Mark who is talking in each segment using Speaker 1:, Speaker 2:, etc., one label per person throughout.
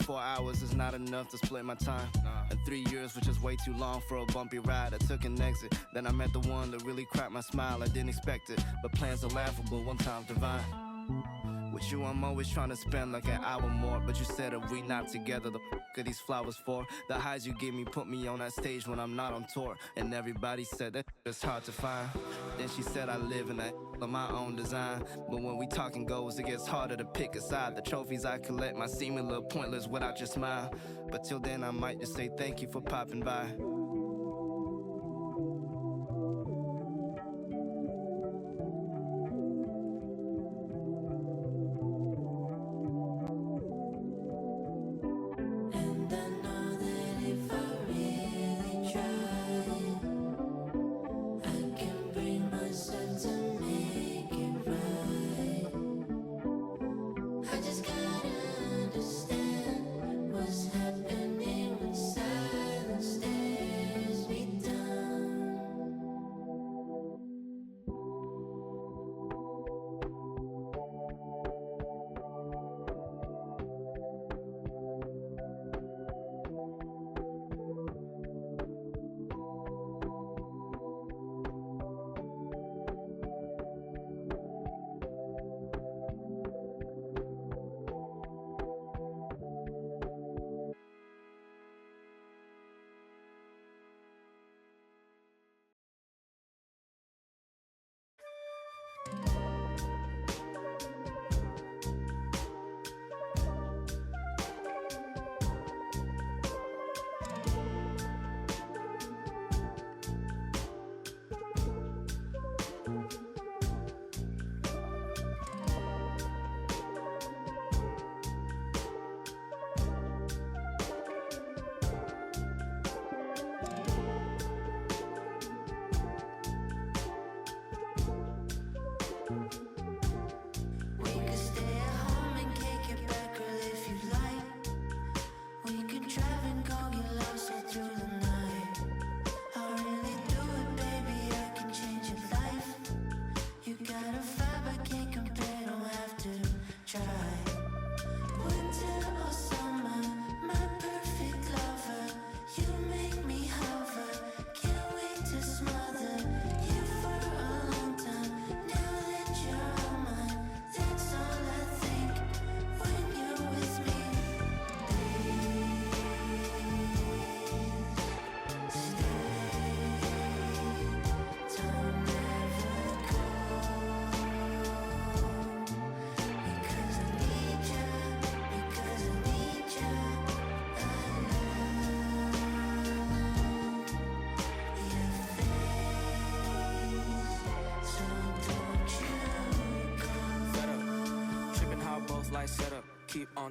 Speaker 1: 24 hours is not enough to split my time. And 3 years was just way too long for a bumpy ride. I took an exit, then I met the one that really cracked my smile. I didn't expect it, but plans are laughable, one time's divine. With you, I'm always trying to spend like an hour more. But you said if we not together, the f*** are these flowers for? The highs you give me put me on that stage when I'm not on tour. And everybody said that it's hard to find. Then she said I live in that of my own design. But when we talking goals, it gets harder to pick a side. The trophies I collect might seem a little pointless without your smile. But till then, I might just say thank you for popping by.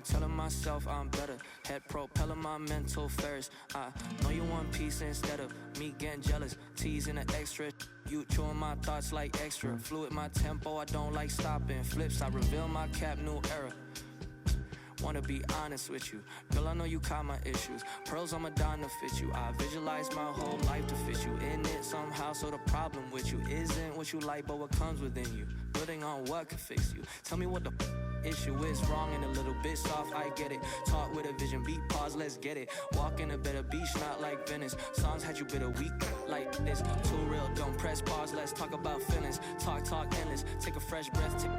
Speaker 2: Telling myself I'm better, head propelling my mental affairs. I know you want peace instead of me getting jealous, teasing the extra. You chewing my thoughts like extra fluid, my tempo, I don't like stopping. Flips, I reveal my cap, new era. Wanna be honest with you, girl, I know you caught my issues. Pearls on my dime to fit you. I visualize my whole life to fit you in it somehow. So the problem with you isn't what you like, but what comes within you. Building on what can fix you. Tell me what the issue is wrong and a little bit soft, I get it. Talk with a vision, beat, pause, let's get it. Walk in a better beach, not like Venice. Songs had you bitter weak like this. Too real, don't press pause, let's talk about feelings. Talk endless, take a fresh breath, take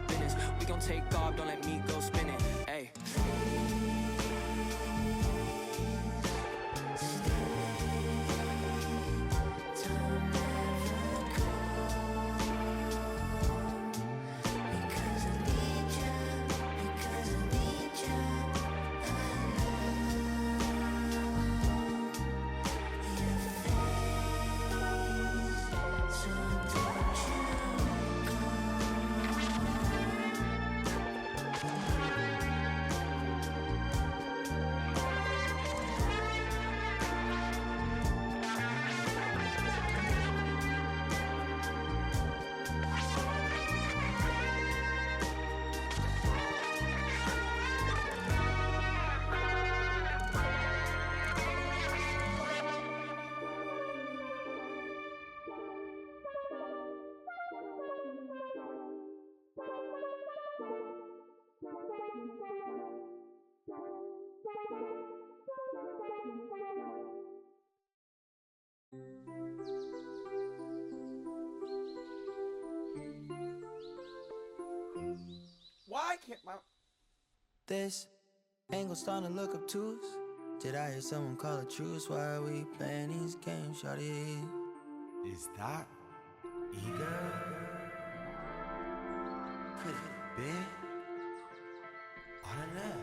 Speaker 2: business. We gon' take off, don't let me go spinning. Ayy.
Speaker 3: can't.
Speaker 4: This angle starting to look obtuse. Did I hear someone call a truce? Why are we playing these games, shawty?
Speaker 3: Is that Eager? Could it be? I don't know.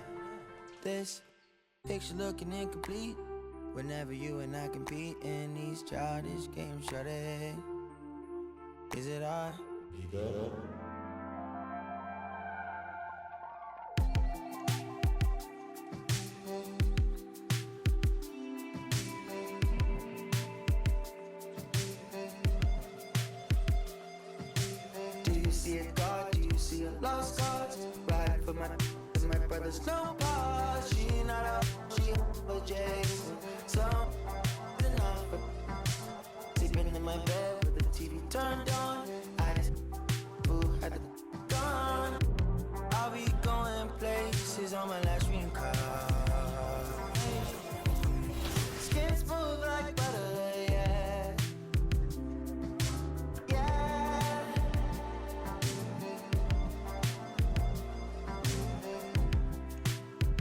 Speaker 4: This picture looking incomplete. Whenever you and I compete in these childish games, shawty. Is it I?
Speaker 3: Eager?
Speaker 4: Do you see a God? Do you see a lost cause? Ride for my brother's no pause. She not up, she a Jason. So enough. Sleeping in my bed with the TV turned on. I just had the gun. I'll be going places on my last dream car. Skin smooth like butter, yeah. Yeah.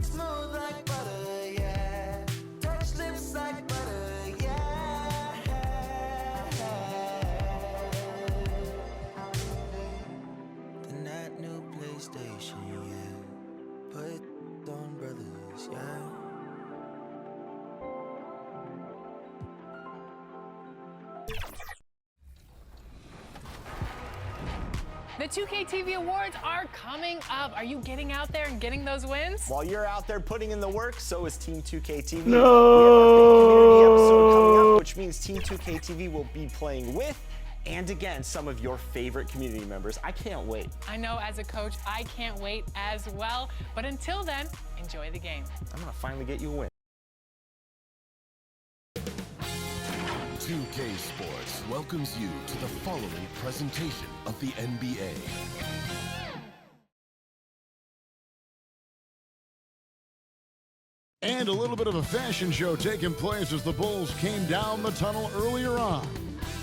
Speaker 4: Smooth like butter, yeah. Touch lips like butter, yeah. Then that new PlayStation, yeah. Put on brothers, yeah.
Speaker 5: The 2K TV Awards are coming up. Are you getting out there and getting those wins?
Speaker 6: While you're out there putting in the work, so is Team 2K TV.
Speaker 7: No.
Speaker 6: We have a big community episode coming up, which means Team 2K TV will be playing with and against some of your favorite community members. I can't wait.
Speaker 5: I know as a coach, I can't wait as well. But until then, enjoy the game.
Speaker 6: I'm gonna finally get you a win.
Speaker 8: 2K Sports welcomes you to the following presentation of the NBA.
Speaker 9: And a little bit of a fashion show taking place as the Bulls came down the tunnel earlier on.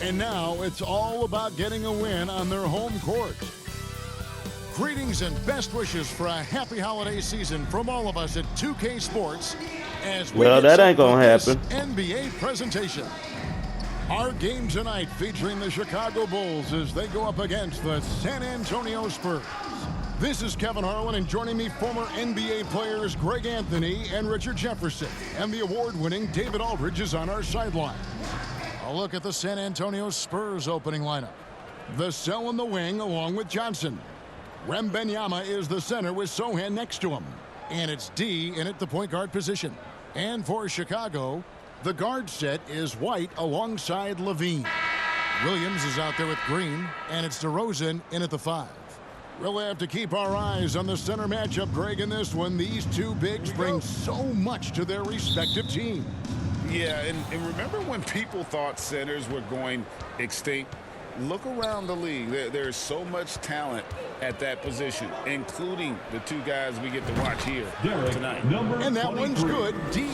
Speaker 9: And now it's all about getting a win on their home court. Greetings and best wishes for a happy holiday season from all of us at 2K Sports as we
Speaker 7: Well,
Speaker 9: get
Speaker 7: that ain't
Speaker 9: set for
Speaker 7: gonna
Speaker 9: this
Speaker 7: happen.
Speaker 9: NBA presentation. Our game tonight featuring the Chicago Bulls as they go up against the San Antonio Spurs. This is Kevin Harlan, and joining me, former NBA players Greg Anthony and Richard Jefferson, and the award-winning David Aldridge is on our sideline. A look at the San Antonio Spurs opening lineup. Vassell in the wing along with Johnson. Wembanyama is the center with Sohan next to him. And it's D in at the point guard position. And for Chicago, the guard set is White alongside Levine. Williams is out there with Green, and it's DeRozan in at the 5. We'll have to keep our eyes on the center matchup, Greg, in this one. These two bigs bring so much to their respective teams.
Speaker 10: Yeah, and remember when people thought centers were going extinct? Look around the league. There's so much talent at that position, including the two guys we get to watch here tonight.
Speaker 9: And that one's good, D.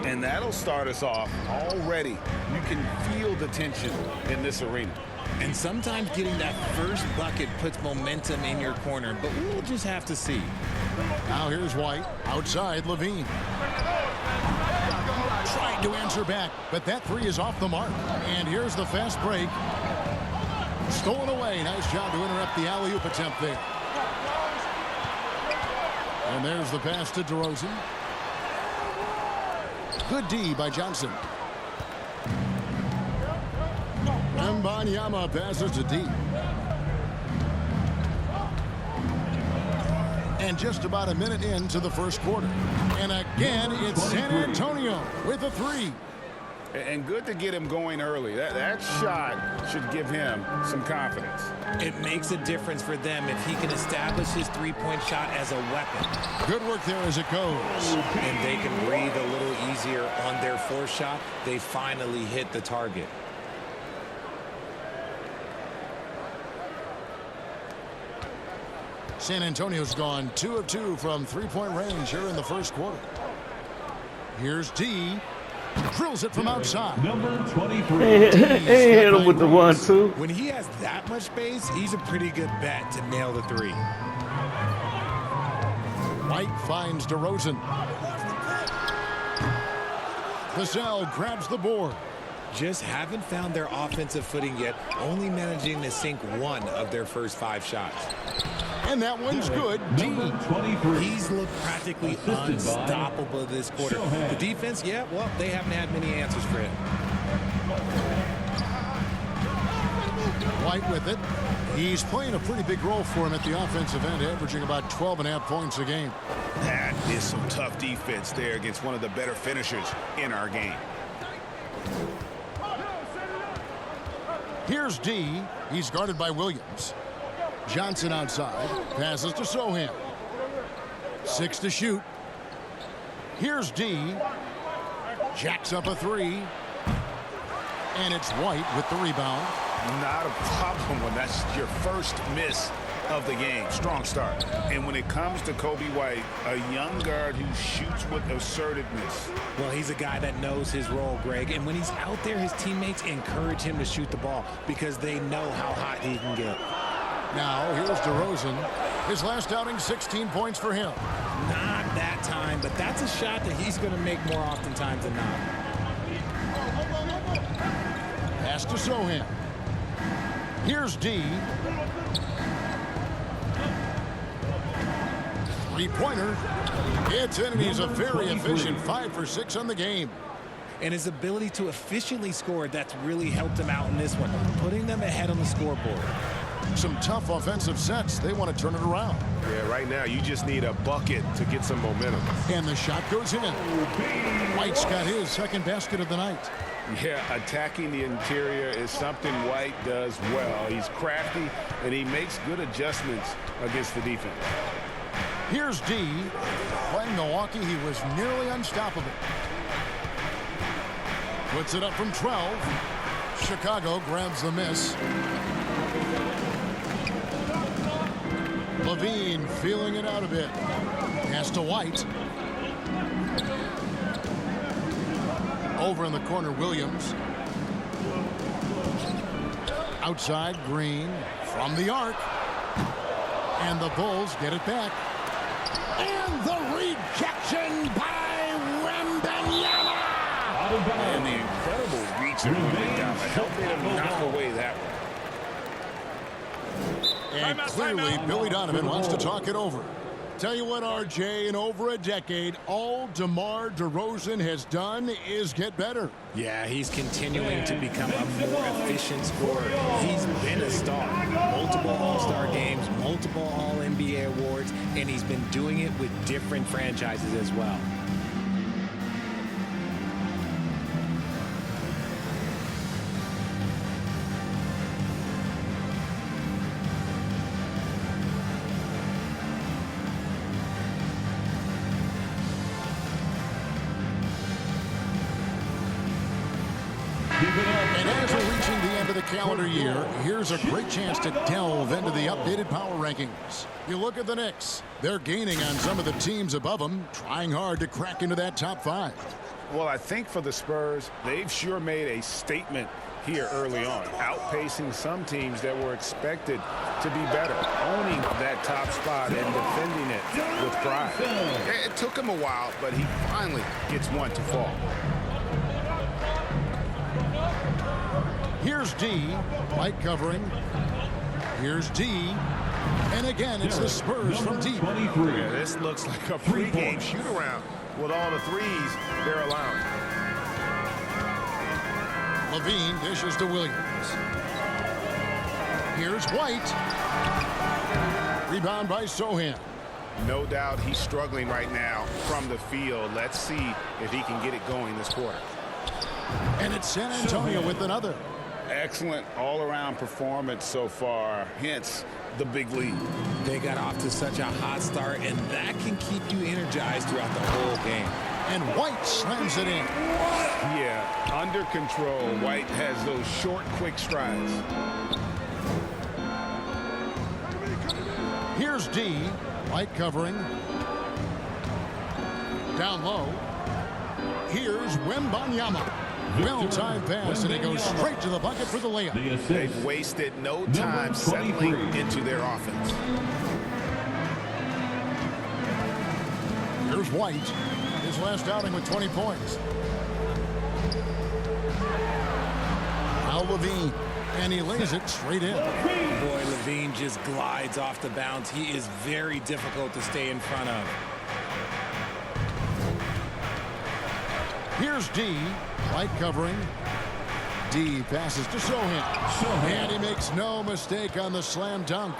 Speaker 10: And that'll start us off already. You can feel the tension in this arena.
Speaker 11: And sometimes getting that first bucket puts momentum in your corner, but we'll just have to see.
Speaker 9: Now here's White, outside Levine. Trying to answer back, but that three is off the mark. And here's the fast break. Stolen away. Nice job to interrupt the alley-oop attempt there. And there's the pass to DeRozan. Good D by Johnson. Wembanyama passes to D. And just about a minute into the first quarter. And again, it's San Antonio with a three.
Speaker 10: And good to get him going early. That shot should give him some confidence.
Speaker 11: It makes a difference for them if he can establish his three-point shot as a weapon.
Speaker 9: Good work there as it goes.
Speaker 11: And they can breathe a little easier on their fourth shot. They finally hit the target.
Speaker 9: San Antonio's gone 2 of 2 from three-point range here in the first quarter. Here's D. Drills it from outside.
Speaker 7: Number 23. Hit him with the 1-2.
Speaker 11: When he has that much space, he's a pretty good bet to nail the three.
Speaker 9: White finds DeRozan. Vassell grabs the board.
Speaker 11: Just haven't found their offensive footing yet, only managing to sink one of their first 5 shots.
Speaker 9: And that one's good. D.
Speaker 11: He's looked practically unstoppable this quarter. The defense, yeah, well, they haven't had many answers for him.
Speaker 9: White with it. He's playing a pretty big role for him at the offensive end, averaging about 12.5 points a game.
Speaker 10: That is some tough defense there against one of the better finishers in our game.
Speaker 9: Here's D. He's guarded by Williams. Johnson outside. Passes to Sohan. 6 to shoot. Here's D. Jacks up a 3. And it's White with the rebound.
Speaker 10: Not a problem when that's your first miss of the game. Strong start. And when it comes to Kobe White, a young guard who shoots with assertiveness.
Speaker 11: Well, he's a guy that knows his role, Greg. And when he's out there, his teammates encourage him to shoot the ball because they know how hot he can get.
Speaker 9: Now, here's DeRozan. His last outing, 16 points for him.
Speaker 11: Not that time, but that's a shot that he's going to make more oftentimes than not.
Speaker 9: Pass to Sohan. Here's D. 3-pointer. It's in, and he's a very efficient 5 for 6 on the game.
Speaker 11: And his ability to efficiently score, that's really helped him out in this one, putting them ahead on the scoreboard.
Speaker 9: Some tough offensive sets. They want to turn it around.
Speaker 12: Yeah, right now you just need a bucket to get some momentum.
Speaker 9: And the shot goes in. White's got his second basket of the night.
Speaker 10: Yeah, attacking the interior is something White does well. He's crafty, and he makes good adjustments against the defense.
Speaker 9: Here's D. Playing Milwaukee, he was nearly unstoppable. Puts it up from 12. Chicago grabs the miss. Levine feeling it out a bit. Pass to White. Over in the corner, Williams. Outside, Green from the arc. And the Bulls get it back. And the rejection by Wembanyama.
Speaker 10: And the incredible reach of Wembanyama helping him knock away that one.
Speaker 9: And clearly, Billy Donovan wants to talk it over. Tell you what, RJ, in over a decade, all DeMar DeRozan has done is get better.
Speaker 11: Yeah, he's continuing to become a more efficient scorer. He's been a star. Multiple All-Star games, multiple All-NBA awards, and he's been doing it with different franchises as well.
Speaker 9: And as we're reaching the end of the calendar year, here's a great chance to delve into the updated power rankings. You look at the Knicks. They're gaining on some of the teams above them, trying hard to crack into that top 5.
Speaker 10: Well, I think for the Spurs, they've sure made a statement here early on, outpacing some teams that were expected to be better, owning that top spot and defending it with pride. It took him a while, but he finally gets one to fall.
Speaker 9: Here's D. White covering. Here's D. And again, it's the Spurs from deep.
Speaker 12: Yeah, this looks like a pregame shoot-around with all the threes they're allowing.
Speaker 9: Levine dishes to Williams. Here's White. Rebound by Sohan.
Speaker 10: No doubt he's struggling right now from the field. Let's see if he can get it going this quarter.
Speaker 9: And it's San Antonio with another.
Speaker 10: Excellent all-around performance so far, hence the big lead.
Speaker 11: They got off to such a hot start, and that can keep you energized throughout the whole game.
Speaker 9: And White slams it in.
Speaker 10: Yeah, under control. White has those short, quick strides.
Speaker 9: Here's D. White covering. Down low. Here's Wembanyama. Well-timed pass, and he goes straight to the bucket for the layup.
Speaker 10: They've wasted no time settling into their offense.
Speaker 9: Here's White. His last outing with 20 points. Now Levine. And he lays it straight in.
Speaker 11: Boy, Levine just glides off the bounce. He is very difficult to stay in front of.
Speaker 9: Here's D. White covering. D passes to Sohan. And he makes no mistake on the slam dunk.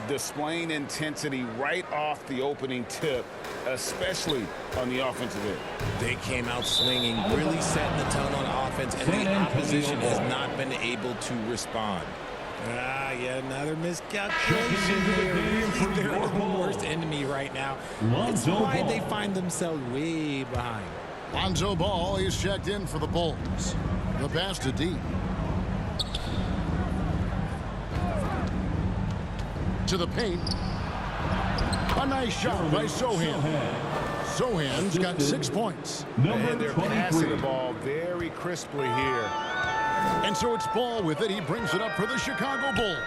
Speaker 10: Displaying intensity right off the opening tip, especially on the offensive end.
Speaker 11: They came out swinging, really setting the tone on offense, and the opposition has not been able to respond. Yet another miscalculation. They're the worst enemy right now. It's why they find themselves way behind.
Speaker 9: Lonzo Ball, he's checked in for the Bulls. The pass to D. To the paint. A nice shot by Sohan. Sohan's got 6 points.
Speaker 10: And they're passing the ball very crisply here.
Speaker 9: And so it's Ball with it. He brings it up for the Chicago Bulls.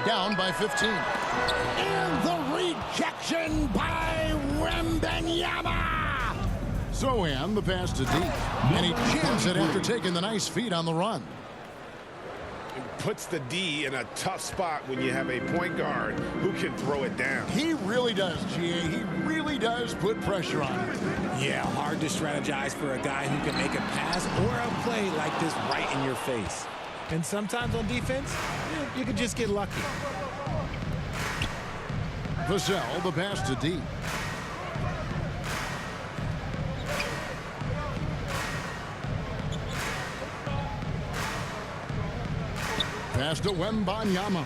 Speaker 9: Down by 15. And the rejection by Wembanyama. Sohan, the pass to D. And he jams it after taking the nice feed on the run.
Speaker 12: Puts the D in a tough spot when you have a point guard who can throw it down.
Speaker 9: He really does, GA. He really does put pressure on him.
Speaker 11: Yeah, hard to strategize for a guy who can make a pass or a play like this right in your face. And sometimes on defense, you could just get lucky.
Speaker 9: Vassell, the pass to D. Pass to Wembanyama.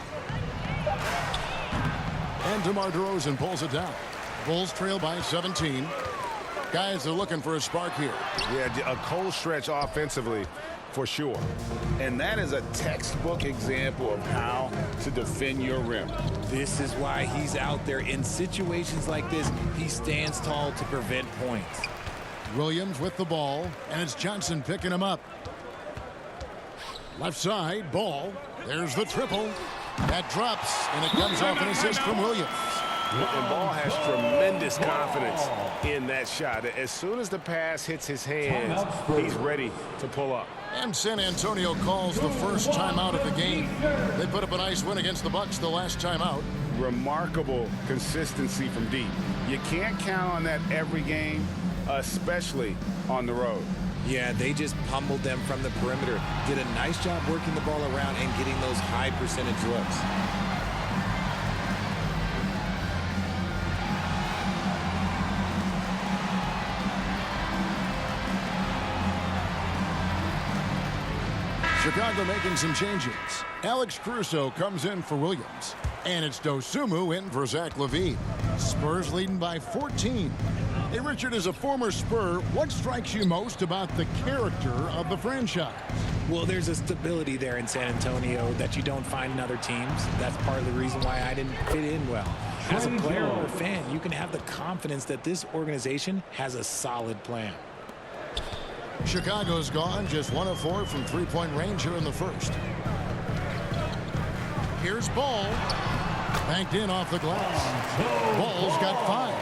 Speaker 9: And DeMar DeRozan pulls it down. Bulls trail by 17. Guys are looking for a spark here.
Speaker 12: Yeah, a cold stretch offensively for sure.
Speaker 10: And that is a textbook example of how to defend your rim.
Speaker 11: This is why he's out there. In situations like this, he stands tall to prevent points.
Speaker 9: Williams with the ball, and it's Johnson picking him up. Left side, Ball. There's the triple. That drops, and it comes off an assist from Williams.
Speaker 12: And Ball has tremendous confidence in that shot. As soon as the pass hits his hands, he's ready to pull up.
Speaker 9: And San Antonio calls the first timeout of the game. They put up a nice win against the Bucks the last time out.
Speaker 10: Remarkable consistency from deep. You can't count on that every game, especially on the road.
Speaker 11: Yeah, they just pummeled them from the perimeter. Did a nice job working the ball around and getting those high percentage looks.
Speaker 9: Chicago making some changes. Alex Caruso comes in for Williams. And it's Dosunmu in for Zach LaVine. Spurs leading by 14. Hey, Richard, as a former Spur, what strikes you most about the character of the franchise?
Speaker 11: Well, there's a stability there in San Antonio that you don't find in other teams. That's part of the reason why I didn't fit in well. As a player or a fan, you can have the confidence that this organization has a solid plan.
Speaker 9: Chicago's gone just 1 of 4 from three-point range here in the first. Here's Ball. Banked in off the glass. Ball's got 5.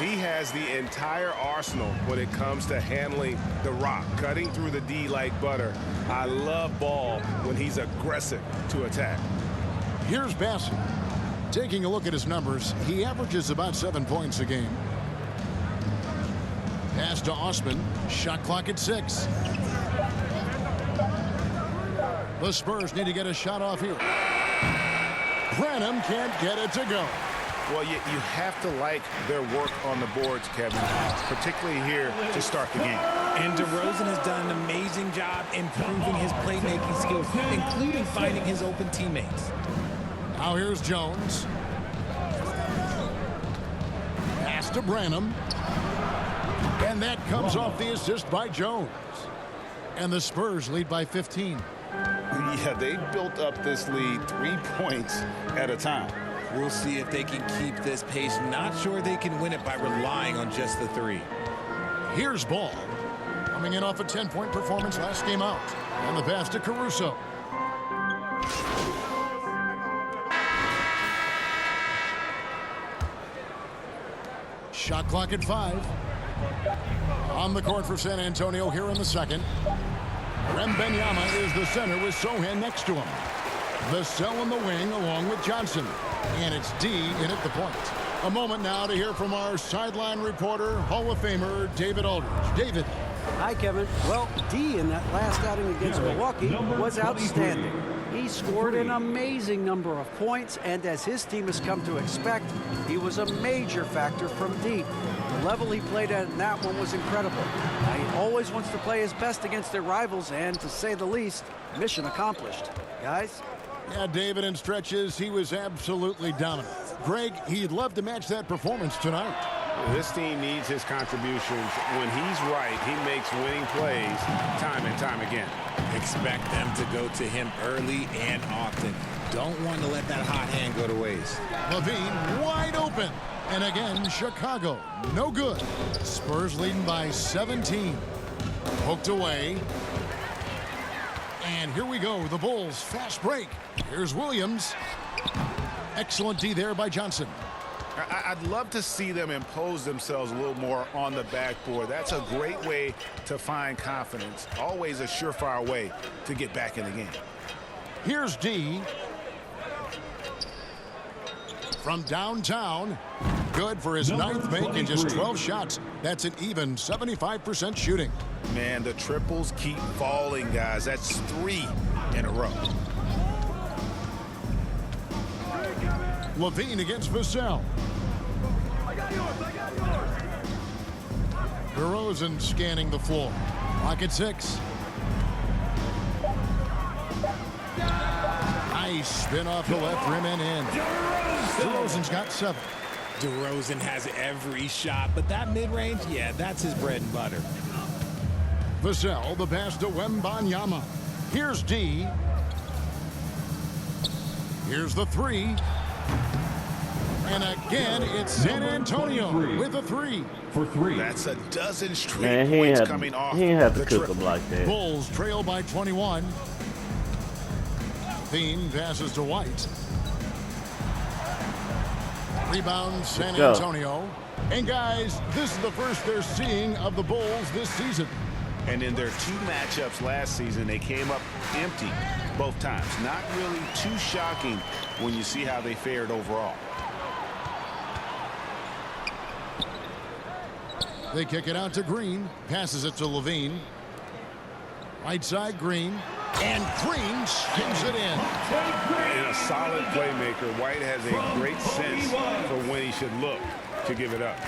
Speaker 12: He has the entire arsenal when it comes to handling the rock, cutting through the D like butter. I love Ball when he's aggressive to attack.
Speaker 9: Here's Bassett. Taking a look at his numbers, he averages about 7 points a game. Pass to Osman. Shot clock at 6. The Spurs need to get a shot off here. Branham can't get it to go.
Speaker 12: Well, you have to like their work on the boards, Kevin, particularly here to start the game.
Speaker 11: And DeRozan has done an amazing job improving his playmaking skills, including finding his open teammates.
Speaker 9: Now here's Jones. Pass to Branham. And that comes off the assist by Jones. And the Spurs lead by 15.
Speaker 10: Yeah, they built up this lead 3 points at a time.
Speaker 11: We'll see if they can keep this pace. Not sure they can win it by relying on just the 3.
Speaker 9: Here's Ball. Coming in off a 10-point performance last game out. And the pass to Caruso. Shot clock at 5. On the court for San Antonio here in the second. Wembanyama is the center with Sochan next to him. Vassell in the wing along with Johnson. And it's D in at the point. A moment now to hear from our sideline reporter, Hall of Famer David Aldridge. David.
Speaker 13: Hi, Kevin. Well, D in that last outing against Milwaukee was outstanding. He scored an amazing number of points, and as his team has come to expect, he was a major factor from deep. The level he played at in that one was incredible. Now, he always wants to play his best against their rivals, and to say the least, mission accomplished. Guys?
Speaker 9: Yeah, David, in stretches, he was absolutely dominant. Greg, he'd love to match that performance tonight.
Speaker 12: This team needs his contributions. When he's right, he makes winning plays time and time again.
Speaker 11: Expect them to go to him early and often. Don't want to let that hot hand go to waste.
Speaker 9: LaVine wide open. And again, Chicago, no good. Spurs leading by 17. Poked away. And here we go, the Bulls, fast break. Here's Williams. Excellent D there by Johnson.
Speaker 10: I'd love to see them impose themselves a little more on the backboard. That's a great way to find confidence. Always a surefire way to get back in the game.
Speaker 9: Here's D. From downtown. Good for his ninth make in just 12 shots. That's an even 75% shooting.
Speaker 10: Man, the triples keep falling, guys. That's 3 in a row.
Speaker 9: LaVine against Vassell. DeRozan scanning the floor. Clock at 6. Nice spin off the left rim and in. DeRozan's got 7.
Speaker 11: DeRozan has every shot, but that mid-range, yeah, that's his bread and butter.
Speaker 9: Vassell, the pass to Wembanyama. Here's D. Here's the 3. And again, it's San Antonio with a 3.
Speaker 7: For 3.
Speaker 10: That's a dozen straight
Speaker 7: Man,
Speaker 10: points coming off.
Speaker 7: He ain't have to cook him like that.
Speaker 9: Bulls trail by 21. Thien passes to White. Rebound San Antonio. And guys, this is the first they're seeing of the Bulls this season.
Speaker 10: And in their 2 matchups last season, they came up empty both times. Not really too shocking when you see how they fared overall.
Speaker 9: They kick it out to Green. Passes it to LaVine. Right side, Green. And Green spins it in.
Speaker 12: And a solid playmaker, White has a great sense for when he should look to give it up.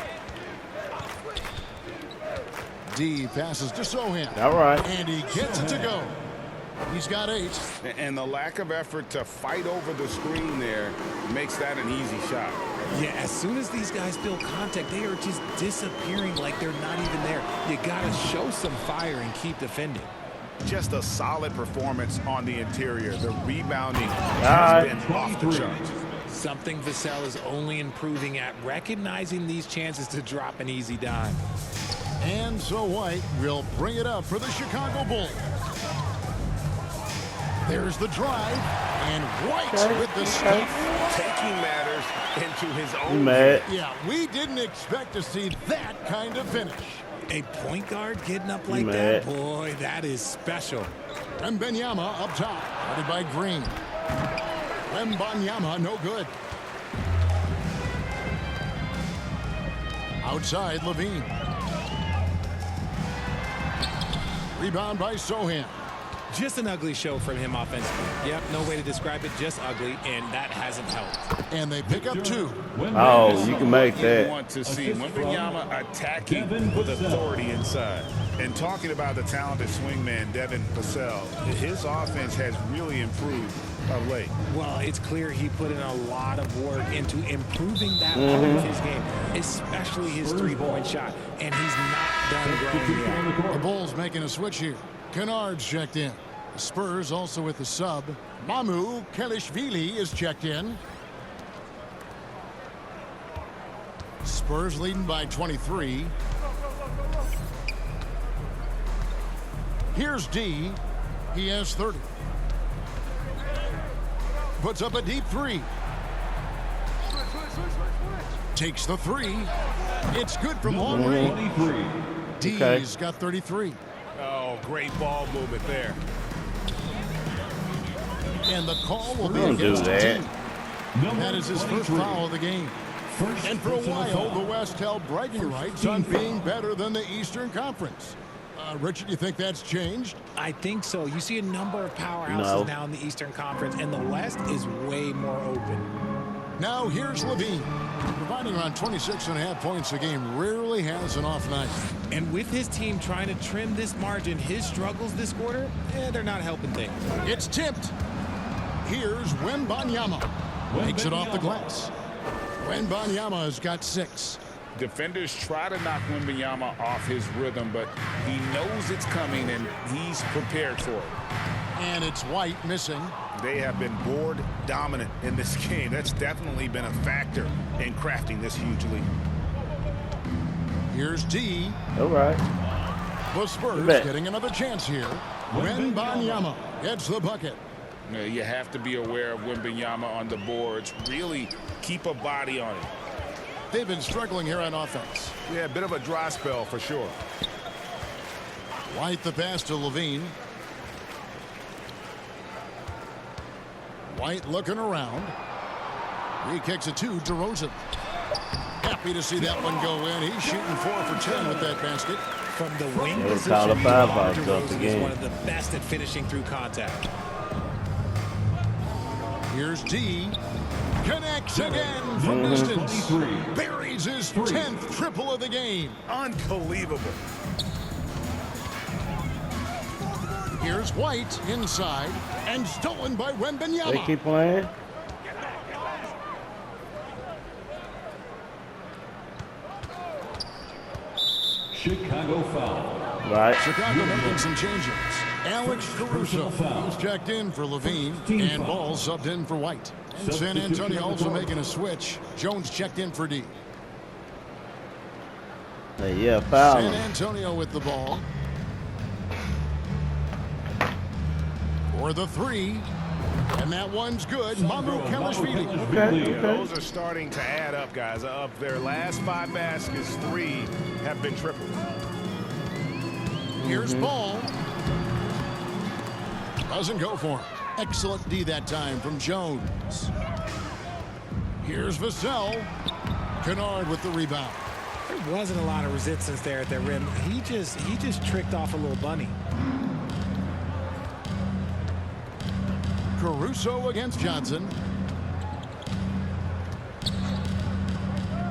Speaker 9: D passes to Sochan.
Speaker 7: All right.
Speaker 9: And he gets it to go. He's got 8.
Speaker 12: And the lack of effort to fight over the screen there makes that an easy shot.
Speaker 11: Yeah, as soon as these guys feel contact, they are just disappearing like they're not even there. You got to show some fire and keep defending.
Speaker 10: Just a solid performance on the interior. The rebounding has been off the charts.
Speaker 11: Something Vassell is only improving at, recognizing these chances to drop an easy dime.
Speaker 9: And so White will bring it up for the Chicago Bulls. There's the drive, and White with the stuff.
Speaker 12: Taking matters into his own.
Speaker 9: Yeah, we didn't expect to see that kind of finish.
Speaker 11: A point guard getting up like that, boy, that is special.
Speaker 9: Wembanyama up top, guarded by Green. Wembanyama, no good. Outside, LaVine. Rebound by Sochan.
Speaker 11: Just an ugly show from him offensively. Yep, no way to describe it, just ugly, and that hasn't helped.
Speaker 9: And they pick up 2.
Speaker 7: Oh, you can make that.
Speaker 10: You want to see Wembanyama attacking with authority inside. And talking about the talented swingman, Devin Vassell, his offense has really improved of late.
Speaker 11: Well, it's clear he put in a lot of work into improving that part of his game, especially his 3-point shot, and he's not done growing yet.
Speaker 9: The Bulls making a switch here. Kennard's checked in. The Spurs also with the sub. Mamu Kelishvili is checked in. Spurs leading by 23. Here's D. He has 30. Puts up a deep 3. Takes the 3. It's good from long range. D's got 33.
Speaker 12: Oh, great ball movement there.
Speaker 9: And the call will be
Speaker 7: Don't do
Speaker 9: against
Speaker 7: that.
Speaker 9: D. That is his first foul of the game. And for a while, the West held bragging rights on being better than the Eastern Conference. Richard, you think that's changed?
Speaker 11: I think so. You see a number of powerhouses now in the Eastern Conference, and the West is way more open.
Speaker 9: Now here's Levine. Providing around 26.5 points a game, rarely has an off night.
Speaker 11: And with his team trying to trim this margin, his struggles this quarter, they're not helping things.
Speaker 9: It's tipped. Here's Wembanyama. Makes it off the glass. Wembanyama has got 6.
Speaker 10: Defenders try to knock Wembanyama off his rhythm, but he knows it's coming and he's prepared for it.
Speaker 9: And it's White missing.
Speaker 12: They have been board dominant in this game. That's definitely been a factor in crafting this huge lead.
Speaker 9: Here's D.
Speaker 7: All right.
Speaker 9: The Spurs getting another chance here. Wembanyama gets the bucket.
Speaker 10: You have to be aware of Wembanyama on the boards. Really keep a body on it.
Speaker 9: They've been struggling here on offense.
Speaker 12: Yeah, a bit of a dry spell for sure.
Speaker 9: White the pass to Levine. White looking around. He kicks it to DeRozan. Happy to see that one go in. He's shooting 4 for 10 with that basket.
Speaker 11: From the wing
Speaker 7: They
Speaker 11: position,
Speaker 7: call a five-out
Speaker 11: DeRozan
Speaker 7: stuff
Speaker 11: is
Speaker 7: again.
Speaker 11: one of the best at finishing through contact.
Speaker 9: Here's D. Connects again from distance. Buries his 10th triple of the game.
Speaker 12: Unbelievable.
Speaker 9: Here's White inside and stolen by
Speaker 7: They
Speaker 9: Wembanyama.
Speaker 7: keep playing.
Speaker 8: Chicago foul.
Speaker 7: Right.
Speaker 9: Chicago making some changes. Alex Caruso is checked in for Levine, and Ball subbed in for White. And San Antonio also making a switch. Jones checked in for D.
Speaker 7: Yeah, foul.
Speaker 9: San Antonio with the ball. For the 3. And that one's good. Mamu Kelishvili.
Speaker 7: Okay.
Speaker 12: Those are starting to add up, guys. Of their last 5 baskets, 3 have been tripled.
Speaker 9: Here's Ball. Doesn't go for him. Excellent D that time from Jones. Here's Vassell. Kennard with the rebound.
Speaker 11: There wasn't a lot of resistance there at the rim. He just tricked off a little bunny.
Speaker 9: Caruso against Johnson.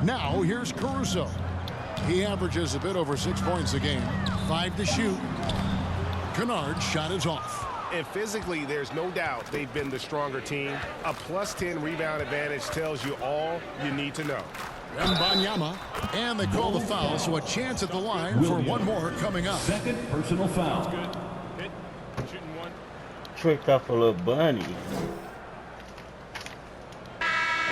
Speaker 9: Now here's Caruso. He averages a bit over 6 points a game. 5 to shoot. Kennard's shot is off.
Speaker 12: And physically, there's no doubt they've been the stronger team. A +10 rebound advantage tells you all you need to know.
Speaker 9: Wembanyama, and they call the foul, so a chance at the line for one more coming up.
Speaker 8: Second personal foul.
Speaker 12: Hit. Shooting 1.
Speaker 7: Tricked off a little bunny.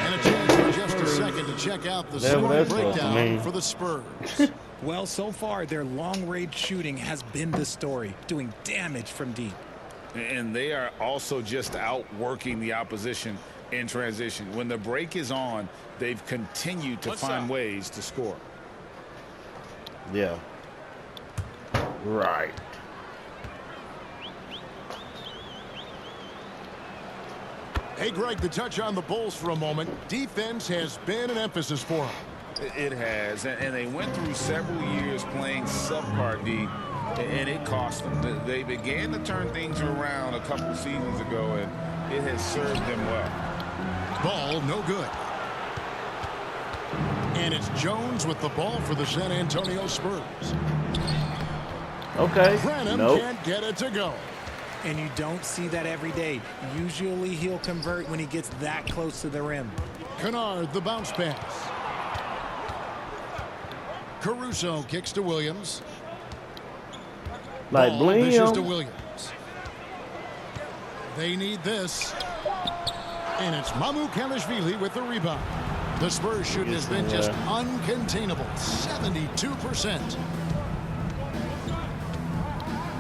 Speaker 9: And a chance for just a second to check out the scoring breakdown for the Spurs.
Speaker 11: Well, so far, their long-range shooting has been the story, doing damage from deep.
Speaker 10: And they are also just outworking the opposition in transition. When the break is on, they've continued to find ways to score.
Speaker 7: Yeah. Right.
Speaker 9: Hey, Greg, to touch on the Bulls for a moment, defense has been an emphasis for them.
Speaker 10: It has, and they went through several years playing subpar D, and it cost them. They began to turn things around a couple seasons ago, and it has served them well.
Speaker 9: Ball no good. And it's Jones with the ball for the San Antonio Spurs.
Speaker 7: Okay.
Speaker 9: Branham can't get it to go.
Speaker 11: And you don't see that every day. Usually he'll convert when he gets that close to the rim.
Speaker 9: Kennard, the bounce pass. Caruso kicks to Williams.
Speaker 7: Like
Speaker 9: Ball dishes to
Speaker 7: Blim.
Speaker 9: Williams. They need this. And it's Mamu Kelishvili with the rebound. The Spurs shooting has been just uncontainable. 72%.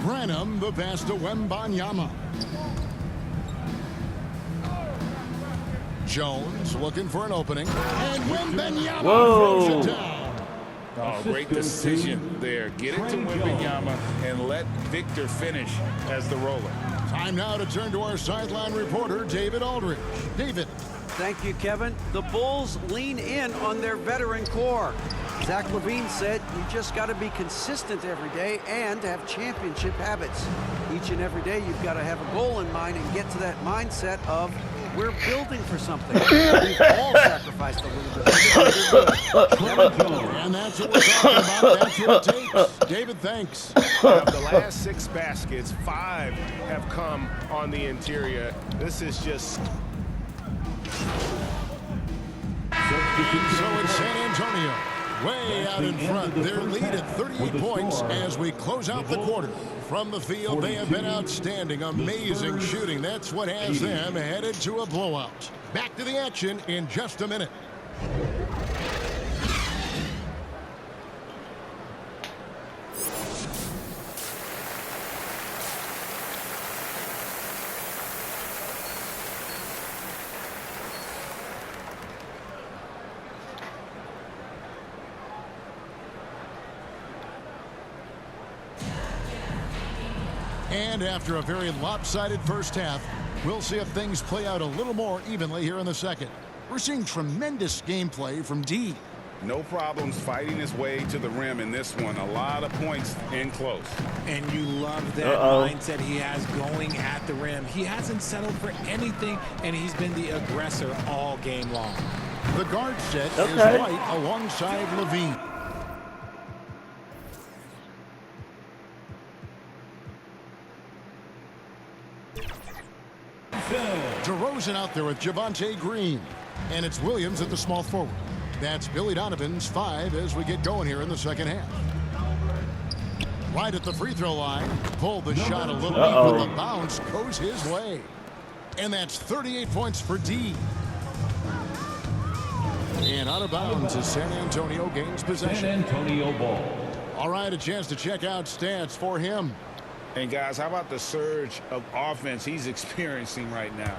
Speaker 9: Branham, the pass to Wembanyama. Jones looking for an opening. And Wembanyama throws it down.
Speaker 10: Oh, great decision there. Get it to Wembanyama and let Victor finish as the roller.
Speaker 9: Time now to turn to our sideline reporter, David Aldridge. David.
Speaker 13: Thank you, Kevin. The Bulls lean in on their veteran core. Zach LaVine said, you just got to be consistent every day and have championship habits. Each and every day, you've got to have a goal in mind and get to that mindset of, we're building for something. We've all sacrificed a little bit.
Speaker 9: And that's what we're talking about. That's what it takes. David, thanks.
Speaker 12: Of the last 6 baskets, 5 have come on the interior. This is just...
Speaker 9: So it's San Antonio, way out in front. Their lead at 38 points as we close out the quarter. From the field, they have been outstanding. Amazing shooting. That's what has them headed to a blowout. Back to the action in just a minute. And after a very lopsided first half, we'll see if things play out a little more evenly here in the second. We're seeing tremendous gameplay from D.
Speaker 10: No problems fighting his way to the rim in this one. A lot of points in close.
Speaker 11: And you love that mindset he has going at the rim. He hasn't settled for anything, and he's been the aggressor all game long.
Speaker 9: The guard set is White alongside LaVine. DeRozan out there with Javonte Green. And it's Williams at the small forward. That's Billy Donovan's 5 as we get going here in the second half. Right at the free throw line. Pulled the shot a little deep, but the bounce goes his way. And that's 38 points for D. And out of bounds is San Antonio gains possession.
Speaker 14: San Antonio ball.
Speaker 9: All right, a chance to check out stats for him.
Speaker 10: And guys, how about the surge of offense he's experiencing right now?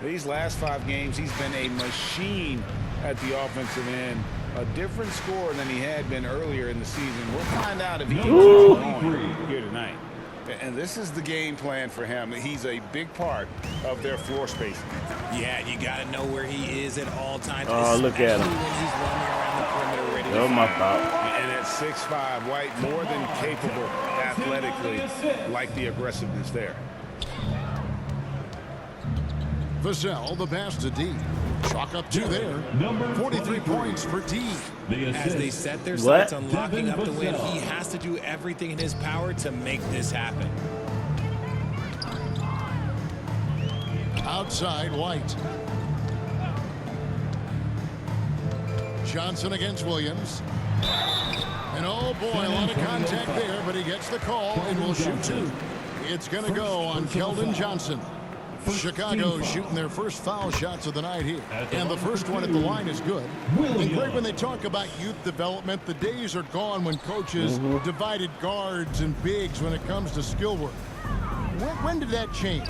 Speaker 10: These last 5 games, he's been a machine at the offensive end. A different score than he had been earlier in the season. We'll find out if he can keep it going here tonight. And this is the game plan for him. He's a big part of their floor spacing.
Speaker 11: Yeah, you got to know where he is at all times.
Speaker 7: Oh, look at him.
Speaker 11: When he's running around the perimeter ready to
Speaker 7: my
Speaker 11: fire.
Speaker 7: fault.
Speaker 10: And at 6'5", White more than capable athletically, like the aggressiveness there.
Speaker 9: Vassell, the pass to D. Chalk up 2 there. 43 points for D.
Speaker 11: As they set their sights on locking up the win, he has to do everything in his power to make this happen.
Speaker 9: Outside, White. Johnson against Williams. And oh boy, a lot of contact there, but he gets the call and will shoot 2. It's going to go on Keldon Johnson. Chicago shooting their first foul shots of the night here. And the first one at the line is good. And Greg, when they talk about youth development, the days are gone when coaches divided guards and bigs when it comes to skill work. When did that change?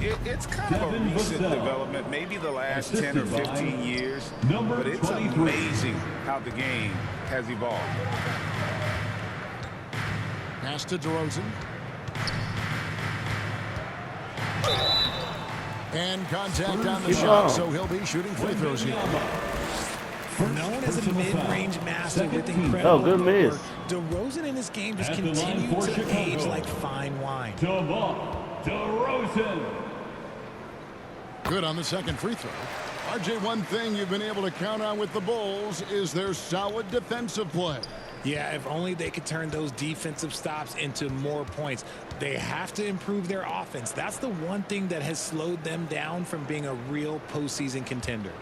Speaker 10: It's kind of a recent development, maybe the last 10 or 15 years. But it's amazing how the game has evolved.
Speaker 9: Pass to DeRozan. And contact on the shot, so he'll be shooting free throws here.
Speaker 11: Known as a mid-range master with incredible
Speaker 7: good miss.
Speaker 11: work, DeRozan in this game just continued to age like fine wine.
Speaker 14: DeRozan.
Speaker 9: Good on the second free throw. RJ, one thing you've been able to count on with the Bulls is their solid defensive play.
Speaker 11: Yeah, if only they could turn those defensive stops into more points. They have to improve their offense. That's the one thing that has slowed them down from being a real postseason contender.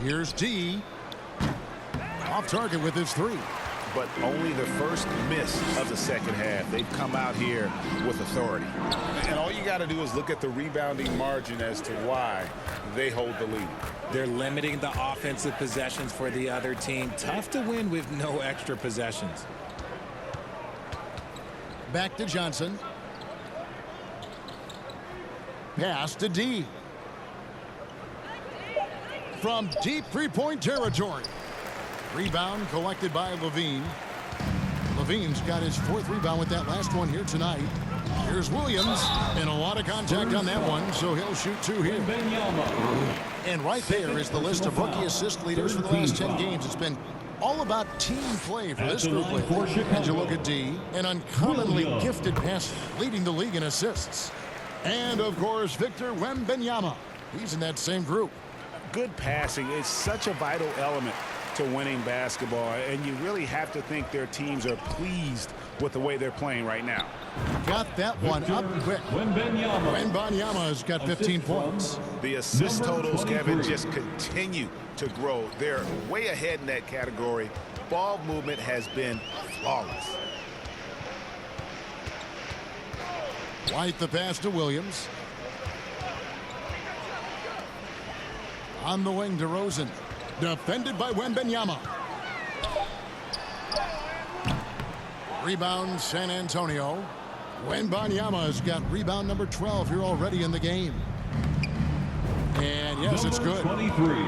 Speaker 9: Here's D. Off target with his 3.
Speaker 10: But only the first miss of the second half. They've come out here with authority. And all you got to do is look at the rebounding margin as to why they hold the lead.
Speaker 11: They're limiting the offensive possessions for the other team. Tough to win with no extra possessions.
Speaker 9: Back to Johnson. Pass to D. From deep three-point territory. Rebound collected by Levine. Levine's got his 4th rebound with that last one here tonight. Here's Williams, and a lot of contact on that one, so he'll shoot 2 here. And right there is the list of rookie assist leaders for the last 10 games. It's been all about team play for this group lately. And you look at D, an uncommonly gifted passer, leading the league in assists. And, of course, Victor Wembanyama. He's in that same group.
Speaker 10: Good passing is such a vital element to winning basketball, and you really have to think their teams are pleased with the way they're playing right now.
Speaker 9: Got that one up quick. Wembanyama has got 15 points.
Speaker 10: The assist totals, Kevin, just continue to grow. They're way ahead in that category. Ball movement has been flawless.
Speaker 9: White the pass to Williams. On the wing to Rosen. Defended by Wembanyama. Rebound San Antonio. Wembanyama has got rebound number 12 here already in the game. And yes, it's good. 23.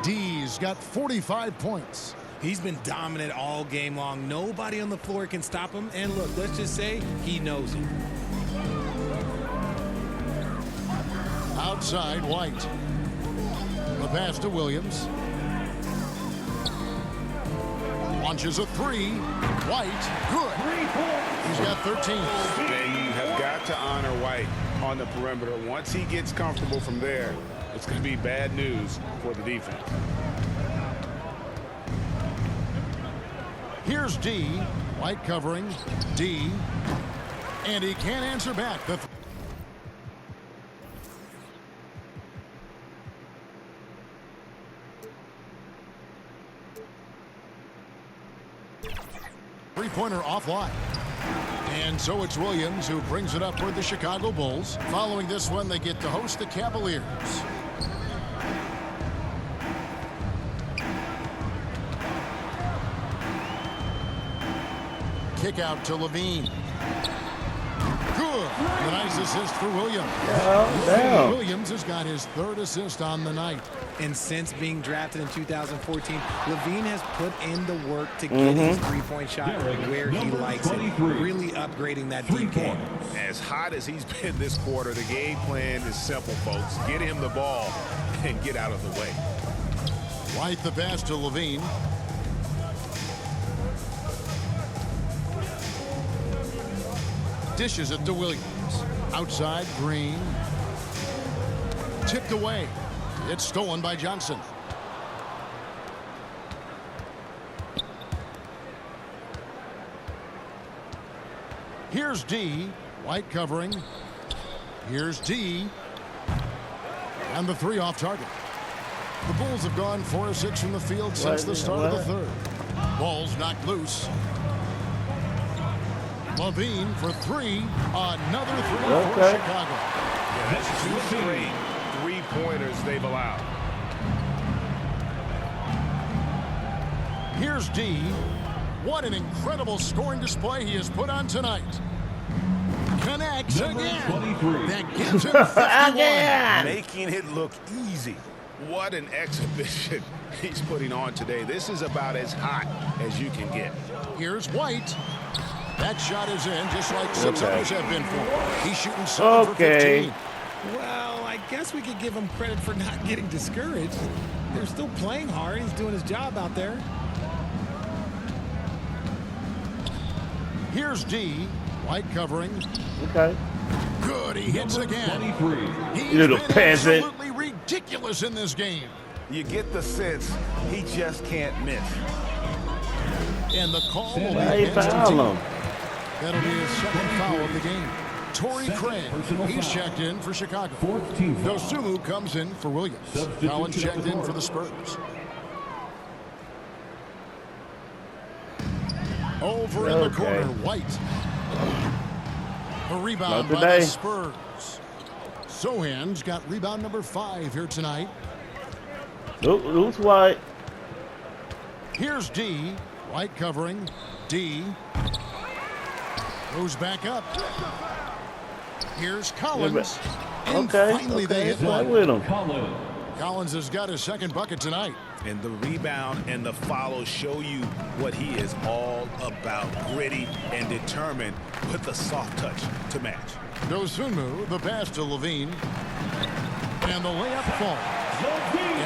Speaker 9: D's got 45 points.
Speaker 11: He's been dominant all game long. Nobody on the floor can stop him. And look, let's just say he knows it.
Speaker 9: Outside, White. The pass to Williams. Launches a 3. White, good. He's got 13.
Speaker 10: You have got to honor White on the perimeter. Once he gets comfortable from there, it's going to be bad news for the defense.
Speaker 9: Here's D. White covering. D. And he can't answer back. The three-pointer offline. And so it's Williams who brings it up for the Chicago Bulls. Following this one, they get to host the Cavaliers. Kick out to Levine. Good. A nice assist for Williams.
Speaker 7: Damn.
Speaker 9: Williams has got his 3rd assist on the night.
Speaker 11: And since being drafted in 2014, Levine has put in the work to get his three-point shot where he likes it, really upgrading that deep game.
Speaker 10: As hot as he's been this quarter, the game plan is simple, folks. Get him the ball and get out of the way.
Speaker 9: White the pass to Levine. Dishes it to Williams. Outside, Green. Tipped away. It's stolen by Johnson. Here's D. White covering. Here's D. And the 3 off target. The Bulls have gone 4 of 6 from the field since the start of the 3rd. Ball's knocked loose. Levine for 3. Another 3 for Chicago.
Speaker 10: Yeah, that's 2 straight three-pointers they've allowed.
Speaker 9: Here's D. What an incredible scoring display he has put on tonight. Connects again. 23. That gives him 51.
Speaker 10: Making it look easy. What an exhibition he's putting on today. This is about as hot as you can get.
Speaker 9: Here's White. That shot is in, just like 6 others have been for. He's shooting 7 for 15.
Speaker 11: Well, I guess we could give him credit for not getting discouraged. They're still playing hard. He's doing his job out there.
Speaker 9: Here's D. White covering.
Speaker 7: Okay.
Speaker 9: Good, he hits again. 23. He's
Speaker 7: You little
Speaker 9: been
Speaker 7: peasant.
Speaker 9: absolutely ridiculous in this game.
Speaker 10: You get the sense he just can't miss.
Speaker 9: And the call will be
Speaker 7: Why you
Speaker 9: against
Speaker 7: foul
Speaker 9: him.
Speaker 7: him?
Speaker 9: That'll be his 2nd foul of the game. Torrey Craig, he's checked in for Chicago. Dosunmu comes in for Williams. Collins checked in for the Spurs. Over in the corner, White. A rebound
Speaker 7: Not
Speaker 9: by the
Speaker 7: today.
Speaker 9: Spurs. Sohan's got rebound number 5 here tonight.
Speaker 7: Loose White.
Speaker 9: Here's D. White covering. D. Goes back up. Here's Collins. And finally they hit
Speaker 7: Play
Speaker 9: one.
Speaker 7: with him.
Speaker 9: Collins has got his second bucket tonight.
Speaker 10: And the rebound and the follow show you what he is all about. Gritty and determined with the soft touch to match.
Speaker 9: Dosunmu, the pass to Levine. And the layup falls.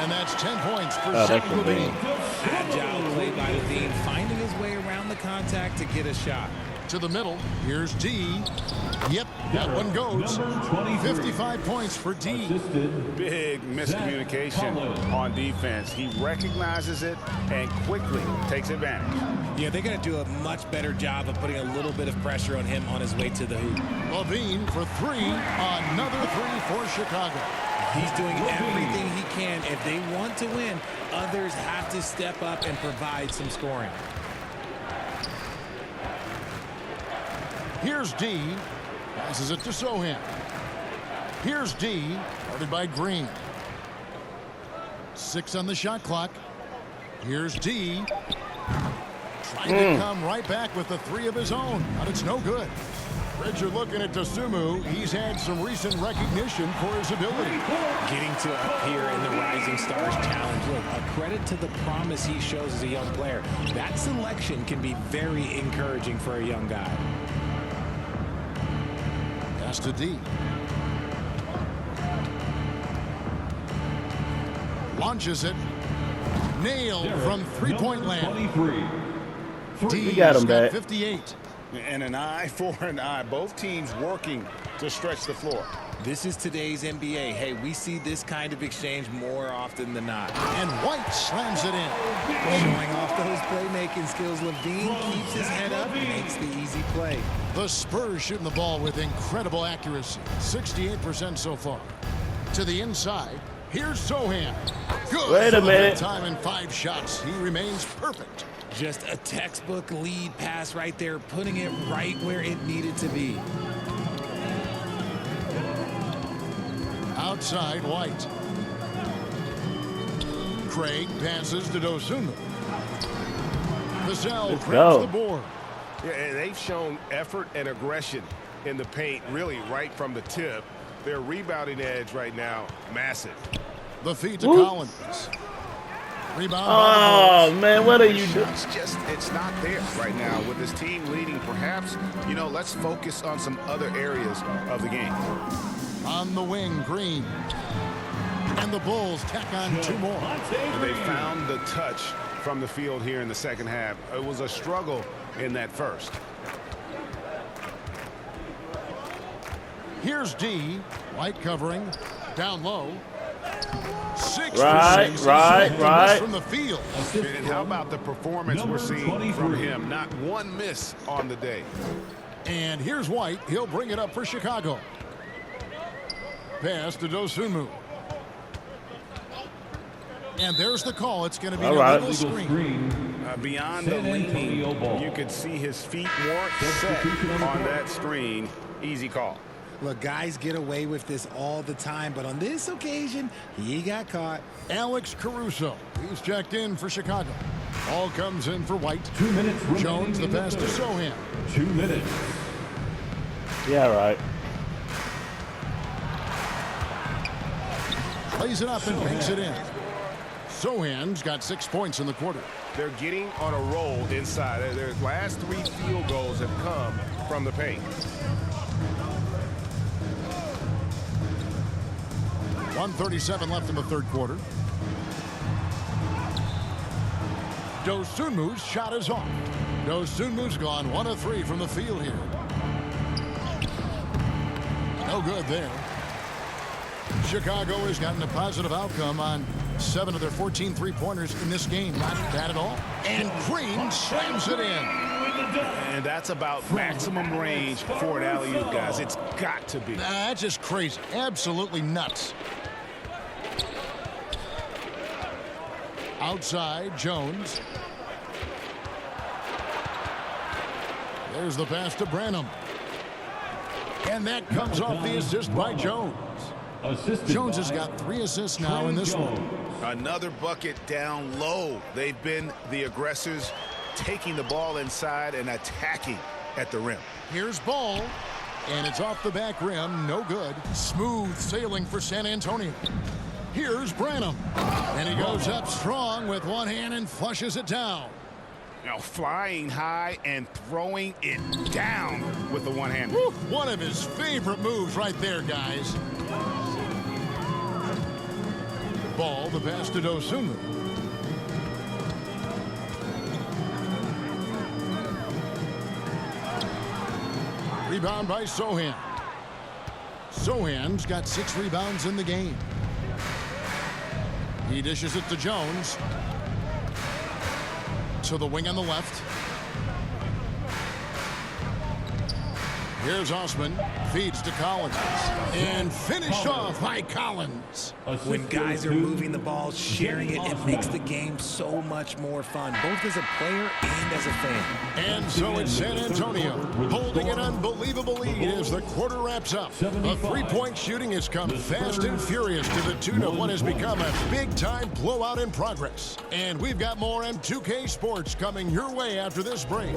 Speaker 9: And that's 10 points for Zach Levine.
Speaker 11: Agile play by Levine, finding his way around the contact to get a shot.
Speaker 9: To the middle, here's D. Yep, that one goes. 55 points for D.
Speaker 10: Big miscommunication on defense. He recognizes it and quickly takes advantage.
Speaker 11: Yeah, they're going to do a much better job of putting a little bit of pressure on him on his way to the hoop.
Speaker 9: Levine for three. Another three for Chicago.
Speaker 11: He's doing everything he can. If they want to win, others have to step up and provide some scoring.
Speaker 9: Here's D. Passes it to Sohan. Here's D. Guarded by Green. 6 on the shot clock. Here's D. Trying to come right back with the three of his own, but it's no good. Reds are looking at Dosunmu. He's had some recent recognition for his ability.
Speaker 11: Getting to appear in the Rising Stars Challenge. Look, a credit to the promise he shows as a young player. That selection can be very encouraging for a young guy.
Speaker 9: Pass to D. Launches it. Nailed from three-point land.
Speaker 7: We got him back.
Speaker 9: 58.
Speaker 10: And an eye for an eye. Both teams working to stretch the floor.
Speaker 11: This is today's NBA. Hey, we see this kind of exchange more often than not.
Speaker 9: And White slams it in.
Speaker 11: Showing off those playmaking skills, Levine keeps his head up and makes the easy play.
Speaker 9: The Spurs shooting the ball with incredible accuracy. 68% so far. To the inside. Here's Sohan. Good.
Speaker 7: Wait a minute.
Speaker 9: Time in 5 shots. He remains perfect.
Speaker 11: Just a textbook lead pass right there, putting it right where it needed to be.
Speaker 9: Outside, White. Craig passes to Dosunmu. Vassell grabs the board.
Speaker 12: Yeah, they've shown effort and aggression in the paint, really right from the tip. Their rebounding edge right now, massive.
Speaker 9: The feed to Collins. Rebound.
Speaker 7: Oh, man, what are you doing?
Speaker 10: It's not there right now with this team leading. Perhaps, let's focus on some other areas of the game.
Speaker 9: On the wing, Green. And the Bulls tack on 2 more.
Speaker 10: They found the touch from the field here in the second half. It was a struggle in that first.
Speaker 9: Here's D. White covering. Down low. 6
Speaker 7: Right.
Speaker 9: from the field.
Speaker 10: And how about the performance we're seeing from him? Not one miss on the day.
Speaker 9: And here's White. He'll bring it up for Chicago. Pass to Dosunmu. And there's the call. It's going to be a little screen.
Speaker 10: Beyond the leaning, you could see his feet weren't set on that screen. Easy call.
Speaker 11: Look, guys get away with this all the time, but on this occasion, he got caught.
Speaker 9: Alex Caruso. He's checked in for Chicago. Ball comes in for White.
Speaker 14: 2 minutes.
Speaker 9: Jones, the pass to Sohan.
Speaker 14: 2 minutes.
Speaker 7: Yeah, right.
Speaker 9: Plays it up and banks it in. Sohan's got 6 points in the quarter.
Speaker 12: They're getting on a roll inside. Their last 3 field goals have come from the paint.
Speaker 9: 1:37 left in the third quarter. Dosunmu's shot is off. Dosunmu's gone 1 of 3 from the field here. No good there. Chicago has gotten a positive outcome on 7 of their 14 three-pointers in this game. Not bad at all. And Green slams it in.
Speaker 10: And that's about maximum range for an alley-oop, guys. It's got to be.
Speaker 9: That's just crazy. Absolutely nuts. Outside, Jones. There's the pass to Branham. And that comes off the assist by Jones. Jones has got 3 assists now in this one.
Speaker 10: Another bucket down low. They've been the aggressors, taking the ball inside and attacking at the rim.
Speaker 9: Here's Ball. And it's off the back rim. No good. Smooth sailing for San Antonio. Here's Branham. And he goes up strong with one hand and flushes it down.
Speaker 10: Now flying high and throwing it down with the one-hander.
Speaker 9: One of his favorite moves right there, guys. Ball, the pass to Dosunmu. Rebound by Sochan. Sochan's got 6 rebounds in the game. He dishes it to Jones. To the wing on the left. Here's Osman. Feeds to Collins. And finished off by Collins.
Speaker 11: When guys are moving the ball, sharing it, it makes the game so much more fun, both as a player and as a fan.
Speaker 9: And so it's San Antonio holding an unbelievable lead as the quarter wraps up. The three-point shooting has come fast and furious to the tune of what has become a big-time blowout in progress. And we've got more M2K Sports coming your way after this break.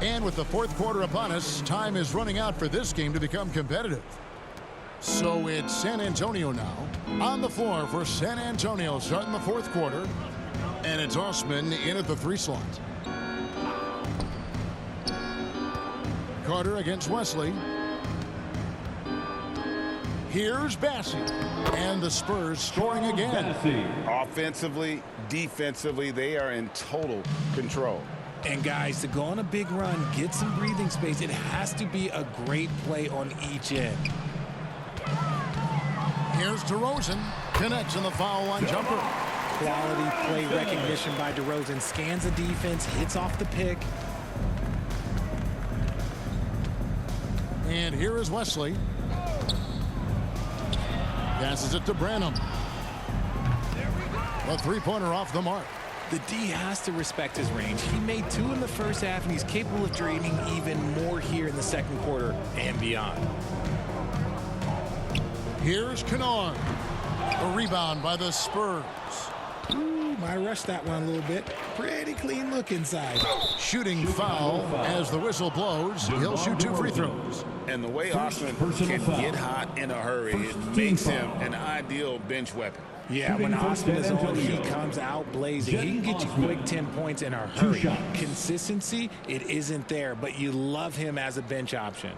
Speaker 9: And with the fourth quarter upon us, time is running out for this game to become competitive. So it's San Antonio now. On the floor for San Antonio starting the fourth quarter. And it's Osman in at the 3 slot. Carter against Wesley. Here's Bassey. And the Spurs scoring again.
Speaker 10: Offensively, defensively, they are in total control.
Speaker 11: And guys, to go on a big run, get some breathing space, it has to be a great play on each end.
Speaker 9: Here's DeRozan. Connects in the foul line jumper.
Speaker 11: Quality play recognition by DeRozan. Scans the defense, hits off the pick.
Speaker 9: And here is Wesley. Passes it to Branham. A three-pointer off the mark.
Speaker 11: The D has to respect his range. He made 2 in the first half, and he's capable of draining even more here in the second quarter and beyond.
Speaker 9: Here's Kennard. A rebound by the Spurs.
Speaker 11: Ooh, might rush that one a little bit. Pretty clean look inside.
Speaker 9: Shooting foul as the whistle blows. He'll shoot 2 free throws.
Speaker 10: And the way Osman can get hot in a hurry, it makes him an ideal bench weapon.
Speaker 11: Yeah, when Osman is on, he comes out blazing. He can get you quick 10 points in a hurry. Consistency, it isn't there, but you love him as a bench option.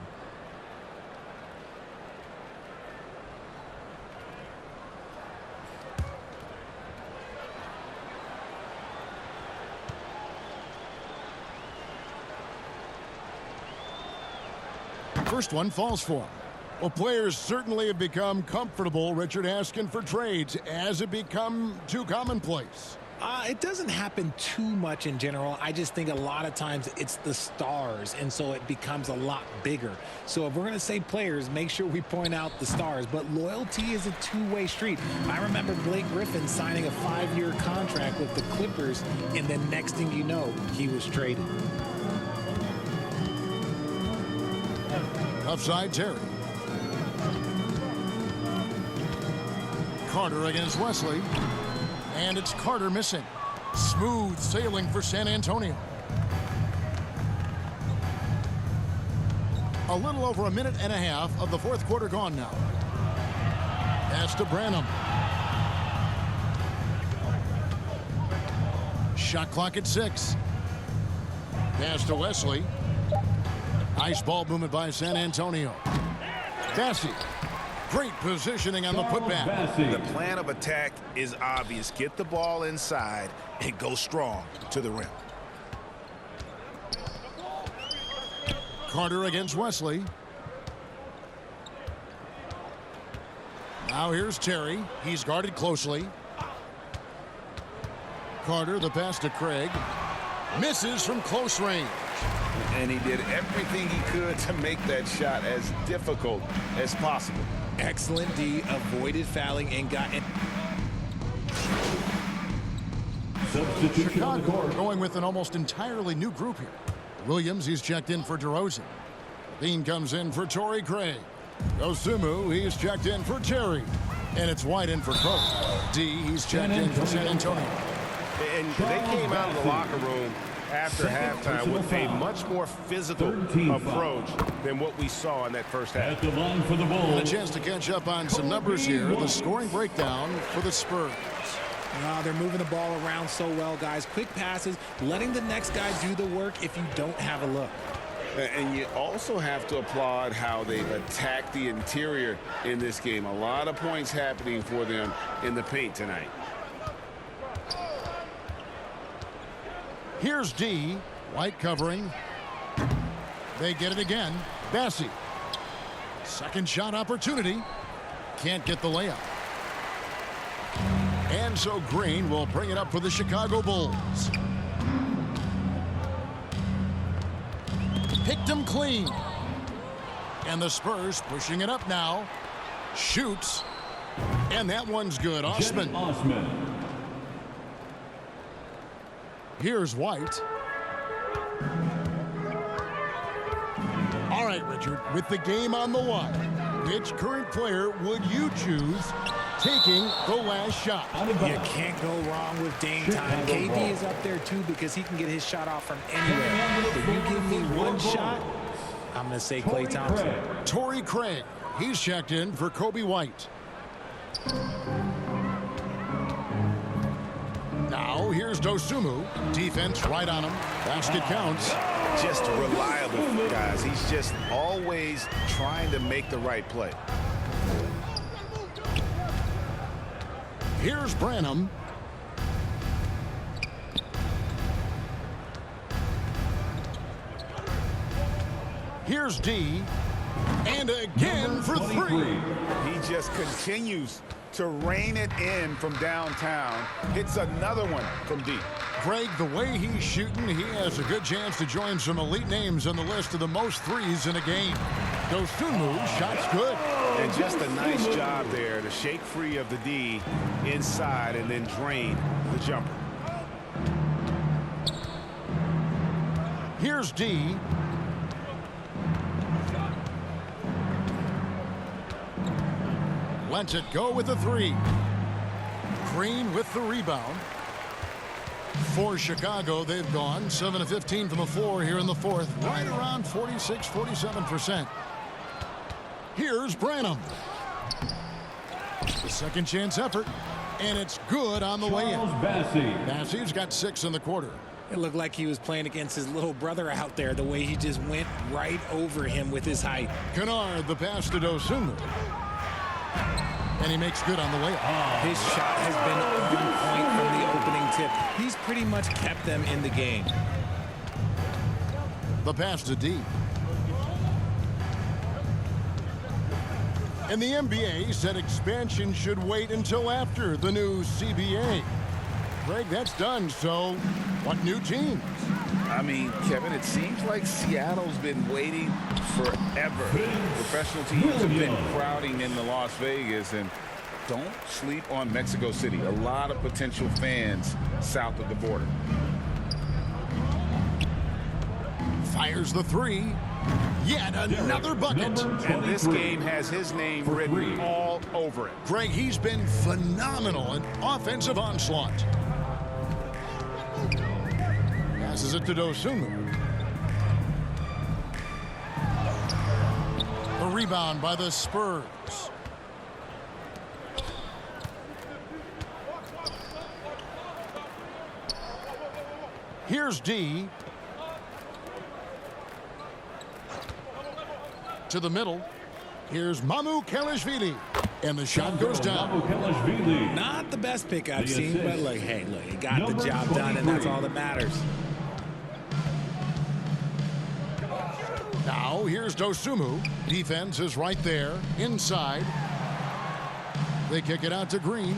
Speaker 9: First one falls for him. Well, players certainly have become comfortable, Richard, asking for trades. Has it become too commonplace?
Speaker 11: It doesn't happen too much in general. I just think a lot of times it's the stars, and so it becomes a lot bigger. So if we're going to say players, make sure we point out the stars. But loyalty is a two-way street. I remember Blake Griffin signing a 5-year contract with the Clippers, and then next thing you know, he was traded.
Speaker 9: Upside Terry. Carter against Wesley. And it's Carter missing. Smooth sailing for San Antonio. A little over a minute and a half of the fourth quarter gone now. Pass to Branham. Shot clock at 6. Pass to Wesley. Nice ball movement by San Antonio. Bassey. Great positioning on the putback.
Speaker 12: The plan of attack is obvious. Get the ball inside and go strong to the rim.
Speaker 9: Carter against Wesley. Now here's Terry. He's guarded closely. Carter, the pass to Craig. Misses from close range.
Speaker 10: And he did everything he could to make that shot as difficult as possible.
Speaker 11: Excellent D, avoided fouling and got in.
Speaker 9: Chicago going with an almost entirely new group here. Williams, he's checked in for DeRozan. Bean comes in for Torrey Craig. Dosunmu, he's checked in for Terry. And it's White in for Kobe. D, he's checked in for San Antonio.
Speaker 12: And they came out of the locker room after halftime with a much more physical approach than what we saw in that first half.
Speaker 9: And a chance to catch up on some numbers here. The scoring breakdown for the Spurs.
Speaker 11: They're moving the ball around so well, guys. Quick passes, letting the next guy do the work if you don't have a look.
Speaker 10: And you also have to applaud how they attack the interior in this game. A lot of points happening for them in the paint tonight.
Speaker 9: Here's D. White covering. They get it again. Bassey. Second shot opportunity. Can't get the layup. And so Green will bring it up for the Chicago Bulls. Picked him clean. And the Spurs pushing it up now. Shoots. And that one's good. Osman. Here's White. All right, Richard, with the game on the line, which current player would you choose taking the last shot?
Speaker 11: You can't go wrong with Dame time. KD is up there too because he can get his shot off from anywhere. If you give me one shot, I'm going to say Klay Thompson.
Speaker 9: Torrey Craig, he's checked in for Kobe White. Now here's Dosunmu. Defense right on him. Basket counts.
Speaker 10: Just reliable, guys. He's just always trying to make the right play.
Speaker 9: Here's Branham. Here's D. And again for three.
Speaker 10: He just continues to rein it in from downtown. Hits another one from deep.
Speaker 9: Greg, the way he's shooting, he has a good chance to join some elite names on the list of the most threes in a game. Dosunmu, shot's good.
Speaker 10: And just a nice job there to shake free of the D inside and then drain the jumper.
Speaker 9: Here's D. Lets it go with the three. Green with the rebound. For Chicago, they've gone 7 of 15 from the floor here in the fourth, right around 46-47%. Here's Branham. The second chance effort, and it's good on the way in. Bassey's got 6 in the quarter.
Speaker 11: It looked like he was playing against his little brother out there, the way he just went right over him with his height.
Speaker 9: Kennard, the pass to Dosunmu. And he makes good on the way up.
Speaker 11: His shot has been on point from the opening tip. He's pretty much kept them in the game.
Speaker 9: The pass to D. And the NBA said expansion should wait until after the new CBA. Greg, that's done, so what new teams?
Speaker 10: I mean, Kevin, it seems like Seattle's been waiting forever. Professional teams have been crowding into Las Vegas, and don't sleep on Mexico City. A lot of potential fans south of the border.
Speaker 9: Fires the three. Yet another bucket.
Speaker 10: And this game has his name written all over it.
Speaker 9: Greg, he's been phenomenal in offensive onslaught. Passes it to Dosunmu. The rebound by the Spurs. Here's D. To the middle. Here's Mamukelashvili. And the shot goes down.
Speaker 11: Not the best pick I've seen, but look, hey, look, he got the job done, and that's all that matters.
Speaker 9: Now here's Dosunmu. Defense is right there, inside. They kick it out to Green.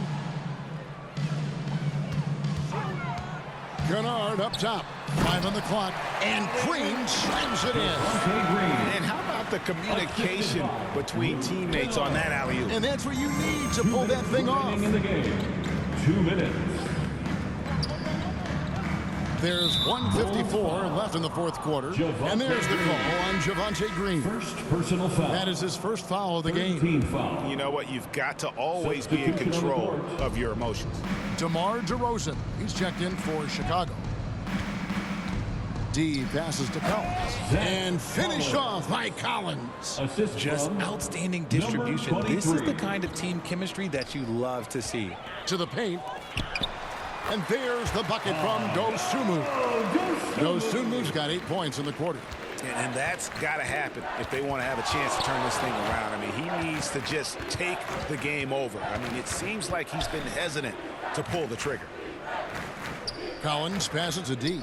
Speaker 9: Kennard up top. 5 on the clock, and Green slams it in.
Speaker 10: And how about the communication between teammates on that alley-oop?
Speaker 9: And that's what you need to pull that thing off.
Speaker 7: In the game, 2 minutes.
Speaker 9: There's 1:54 left in the fourth quarter. And there's the call on Javonte Green.
Speaker 14: First personal foul.
Speaker 9: That is his first foul of the game.
Speaker 10: You know what? You've got to always be in control of your emotions.
Speaker 9: DeMar DeRozan. He's checked in for Chicago. D passes to Collins. And finish off by Collins.
Speaker 11: Just outstanding distribution. This is the kind of team chemistry that you love to see.
Speaker 9: To the paint. And there's the bucket from Dosunmu. Dosunmu's got 8 points in the quarter.
Speaker 10: And that's got to happen if they want to have a chance to turn this thing around. I mean, he needs to just take the game over. I mean, it seems like he's been hesitant to pull the trigger.
Speaker 9: Collins passes to D.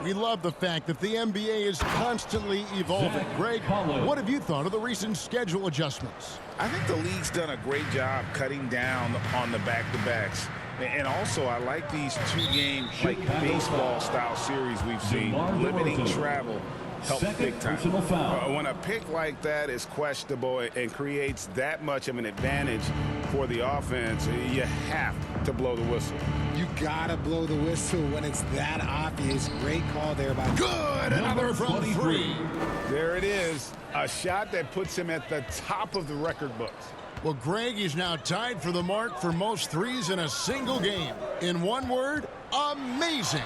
Speaker 9: We love the fact that the NBA is constantly evolving. Greg, what have you thought of the recent schedule adjustments?
Speaker 10: I think the league's done a great job cutting down on the back-to-backs. And also, I like these two-game, like baseball-style series we've seen. Limiting travel helps big time. When a pick like that is questionable and creates that much of an advantage for the offense, you have to blow the whistle.
Speaker 15: You gotta blow the whistle when it's that obvious. Great call there by
Speaker 9: good. Another from 3.
Speaker 10: There it is. A shot that puts him at the top of the record books.
Speaker 9: Well, Greg is now tied for the mark for most threes in a single game. In one word, amazing.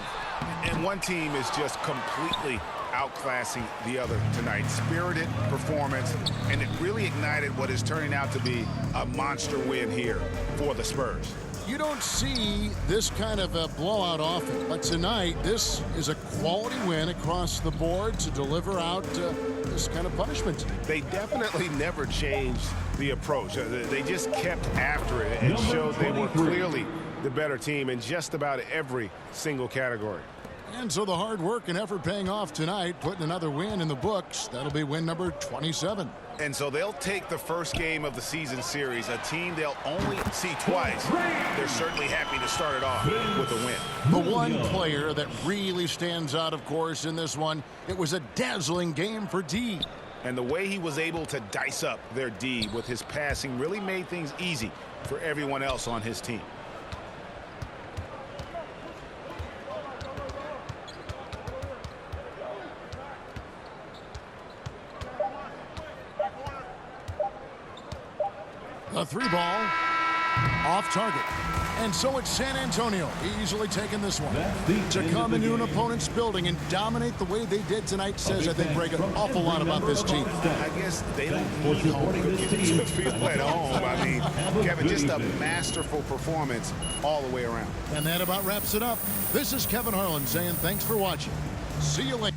Speaker 10: And one team is just completely outclassing the other tonight. Spirited performance, and it really ignited what is turning out to be a monster win here for the Spurs.
Speaker 9: You don't see this kind of a blowout often, but tonight this is a quality win across the board to deliver out this kind of punishment.
Speaker 10: They definitely never changed the approach. They just kept after it and showed they were clearly the better team in just about every single category.
Speaker 9: And so the hard work and effort paying off tonight, putting another win in the books. That'll be win number 27.
Speaker 10: And so they'll take the first game of the season series, a team they'll only see twice. They're certainly happy to start it off with a win.
Speaker 9: The one player that really stands out, of course, in this one, it was a dazzling game for D.
Speaker 10: And the way he was able to dice up their D with his passing really made things easy for everyone else on his team.
Speaker 9: A 3-ball off target. And so it's San Antonio easily taking this one. To come into an opponent's building and dominate the way they did tonight says, I think, Greg, an awful lot about this team.
Speaker 10: I guess they don't need home cooking to feel at home. I mean, Kevin, just a masterful performance all the way around.
Speaker 9: And that about wraps it up. This is Kevin Harlan saying thanks for watching. See you later.